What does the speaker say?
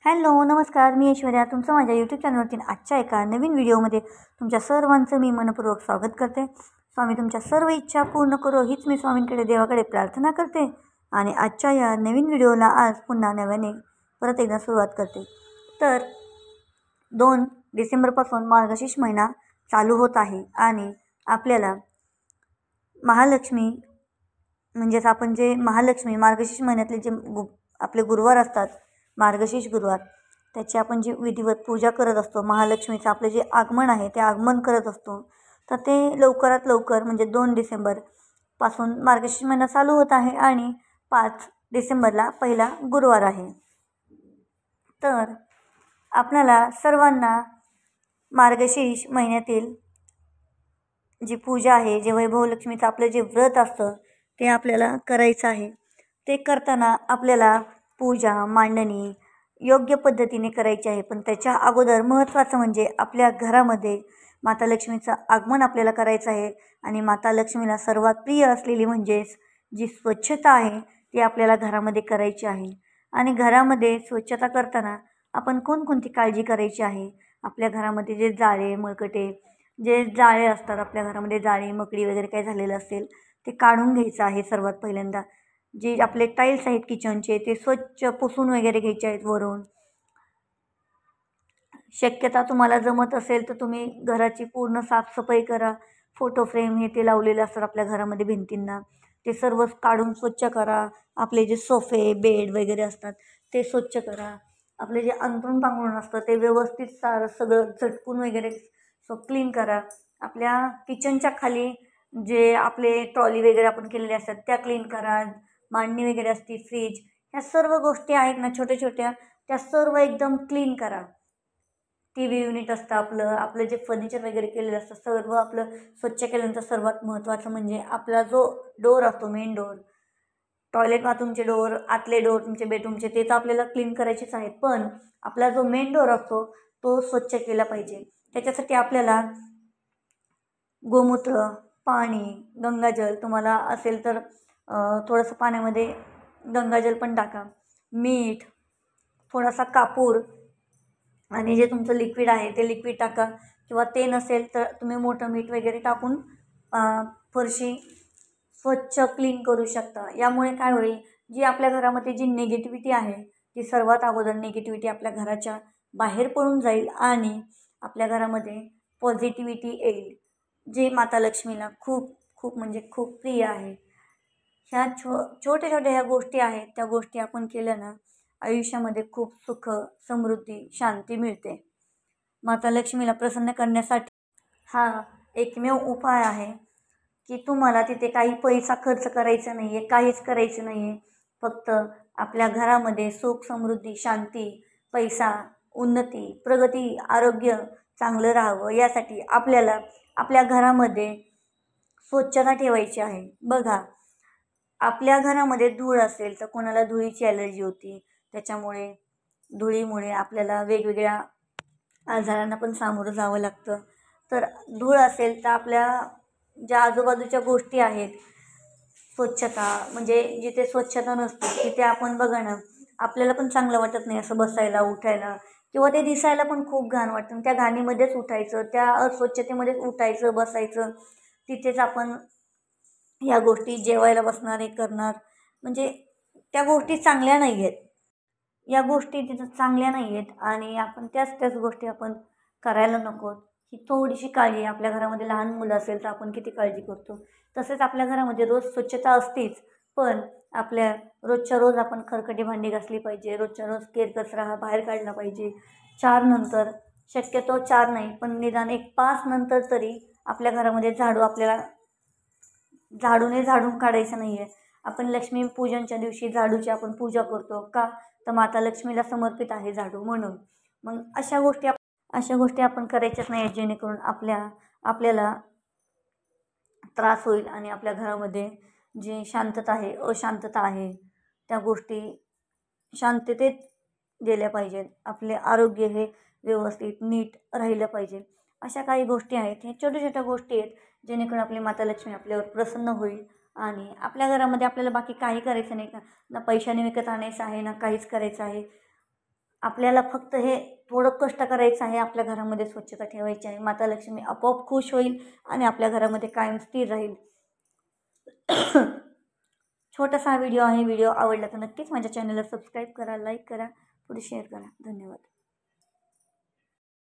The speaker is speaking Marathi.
हॅलो नमस्कार, मी ऐश्वर्या तुमचं माझ्या यूट्यूब चॅनलवरती आजच्या एका नवीन व्हिडिओमध्ये तुमच्या सर्वांचं मी मनपूर्वक स्वागत करते. स्वामी तुमच्या सर्व इच्छा पूर्ण करो हीच मी स्वामींकडे देवाकडे प्रार्थना करते. आणि आजच्या या नवीन व्हिडिओला आज पुन्हा नव्याने परत एकदा सुरुवात करते. तर 2 डिसेंबरपासून मार्गशीर्ष महिना चालू होत आहे आणि आपल्याला महालक्ष्मी म्हणजेच आपण जे महालक्ष्मी मार्गशीर्ष महिन्यातले जे आपले गुरुवार असतात, मार्गशीर्ष गुरुवार, त्याची आपण जी विधिवत पूजा करत असतो, महालक्ष्मीचं आपलं जे आगमन आहे ते आगमन करत असतो. तर ते लवकरात लवकर म्हणजे 2 डिसेंबरपासून मार्गशीर्ष महिना चालू होत आहे आणि 5 डिसेंबरला पहिला गुरुवार आहे. तर आपल्याला सर्वांना मार्गशीर्ष महिन्यातील जी पूजा आहे, जे वैभवलक्ष्मीचं आपलं जे व्रत असतं ते आपल्याला करायचं आहे. ते करताना आपल्याला पूजा मांडणी योग्य पद्धतीने करायची आहे. पण त्याच्या अगोदर महत्त्वाचं म्हणजे आपल्या घरामध्ये माता लक्ष्मीचं आगमन आपल्याला करायचं आहे. आणि माता लक्ष्मीला सर्वात प्रिय असलेली म्हणजेच जी स्वच्छता आहे ती आपल्याला घरामध्ये करायची आहे. आणि घरामध्ये स्वच्छता करताना आपण कोणकोणती काळजी करायची आहे, आपल्या घरामध्ये जे जाळे मळकटे जे जाळे असतात, आपल्या घरामध्ये जाळे मकडी वगैरे काय झालेलं असेल ते काढून घ्यायचं आहे. सर्वात पहिल्यांदा जे आपले टाईल्स आहेत किचनचे ते स्वच्छ पुसून वगैरे घ्यायचे आहेत वरून. शक्यता तुम्हाला जमत असेल तर तुम्ही घराची पूर्ण साफसफाई करा. फोटो फ्रेम हे ते लावलेले असतात आपल्या घरामध्ये भिंतींना, ते सर्व काढून स्वच्छ करा. आपले जे सोफे बेड वगैरे असतात ते स्वच्छ करा. आपले जे अंथरूण पांघरूण असतं ते व्यवस्थित सगळं झटकून वगैरे क्लीन करा. आपल्या किचनच्या खाली जे आपले ट्रॉली वगैरे आपण केलेले असतात त्या क्लीन करा. मांडणी वगैरे असते, फ्रीज, ह्या सर्व गोष्टी आहेत ना छोट्या छोट्या, त्या सर्व एकदम क्लीन करा. टी व्ही युनिट असतं आपलं जे फर्निचर वगैरे केलेलं असतं सर्व आपलं स्वच्छ केल्यानंतर सर्वात महत्त्वाचं म्हणजे आपला जो डोर असतो, मेन डोर, टॉयलेट बाथरूमचे डोर, आतले डोर तुमचे बेडरूमचे, ते तर आपल्याला क्लीन करायचेच आहेत. पण आपला जो मेन डोर असतो तो स्वच्छ केला पाहिजे. त्याच्यासाठी आपल्याला गोमूत्र, पाणी, गंगाजल तुम्हाला असेल तर थोडंसं पाण्यामध्ये गंगाजल पण टाका, मीठ, थोडासा कापूर आणि जे तुमचं लिक्विड आहे ते लिक्विड टाका. किंवा ते नसेल तर तुम्ही मोठं मीठ वगैरे टाकून फरशी स्वच्छ क्लीन करू शकता. यामुळे काय होईल, जी आपल्या घरामध्ये जी निगेटिव्हिटी आहे ती सर्वात अगोदर निगेटिव्हिटी आपल्या घराच्या बाहेर पडून जाईल आणि आपल्या घरामध्ये पॉझिटिव्हिटी येईल, जे माता लक्ष्मीला खूप खूप म्हणजे खूप प्रिय आहे. ह्या छोट्या छोट्या ह्या गोष्टी आहेत, त्या गोष्टी आपण केल्या ना आयुष्यामध्ये खूप सुख समृद्धी शांती मिळते. माता लक्ष्मीला प्रसन्न करण्यासाठी हा एकमेव उपाय आहे की तुम्हाला तिथे काही पैसा खर्च करायचा नाही आहे, काहीच करायचं नाही आहे. फक्त आपल्या घरामध्ये सुख समृद्धी शांती, पैसा, उन्नती, प्रगती, आरोग्य चांगलं राहावं यासाठी आपल्याला आपल्या घरामध्ये स्वच्छता ठेवायची आहे. बघा, आपल्या घरामध्ये धूळ असेल तर कोणाला धुळीची ॲलर्जी होती, त्याच्यामुळे धुळीमुळे आपल्याला वेगवेगळ्या आजारांना पण सामोरं जावं लागतं. तर धूळ असेल तर आपल्या ज्या आजूबाजूच्या गोष्टी आहेत, स्वच्छता म्हणजे जिथे स्वच्छता नसते तिथे आपण बघा ना आपल्याला पण चांगलं वाटत नाही असं बसायला उठायला, किंवा ते दिसायला पण खूप घाण वाटतं. त्या घाणीमध्येच उठायचं, त्या अस्वच्छतेमध्येच उठायचं बसायचं, तिथेच आपण ह्या गोष्टी जेवायला बसणार हे करणार, म्हणजे त्या गोष्टी चांगल्या नाही आहेत. या गोष्टी तिथं चांगल्या नाही आहेत आणि आपण त्याच गोष्टी आपण करायला नको. ही थोडीशी काळजी, आपल्या घरामध्ये लहान मुलं असेल तर आपण किती काळजी करतो, तसेच आपल्या घरामध्ये रोज स्वच्छता असतीच. पण आपल्या रोजच्या रोज आपण खरकटी भांडी घासली पाहिजे, रोजच्या रोज केरकचरा हा बाहेर काढला पाहिजे. 4 नंतर, शक्यतो 4 नाही पण निदान 5 नंतर तरी आपल्या घरामध्ये आपल्याला झाडूने झाडून काढायचं नाही आहे. आपण लक्ष्मीपूजनच्या दिवशी झाडूची आपण पूजा करतो का, तर माता लक्ष्मीला समर्पित आहे झाडू म्हणून. मग अशा गोष्टी आपण करायच्याच नाही आहेत, जेणेकरून आपल्याला त्रास होईल आणि आपल्या घरामध्ये जी शांतता आहे अशांतता आहे त्या गोष्टी शांततेत गेल्या पाहिजेत. आपले आरोग्य हे व्यवस्थित नीट राहिलं पाहिजे. अशा काही गोष्टी आहेत, ह्या छोट्या छोट्या गोष्टी आहेत जेणेकरून आपली माता लक्ष्मी आपल्यावर प्रसन्न होईल. आणि आपल्या घरामध्ये आपल्याला बाकी काही करायचं नाही, ना पैशाने विकत आणायचं आहे, ना काहीच करायचं आहे. आपल्याला फक्त हे थोडं कष्ट करायचं आहे, आपल्या घरामध्ये स्वच्छता ठेवायची आहे. माता लक्ष्मी आपोआप खुश होईल आणि आपल्या घरामध्ये कायम स्थिर राहील. छोटासा व्हिडिओ आहे. व्हिडिओ आवडला तर नक्कीच माझ्या चॅनलला सबस्क्राईब करा, लाईक करा, पुढे शेअर करा. धन्यवाद.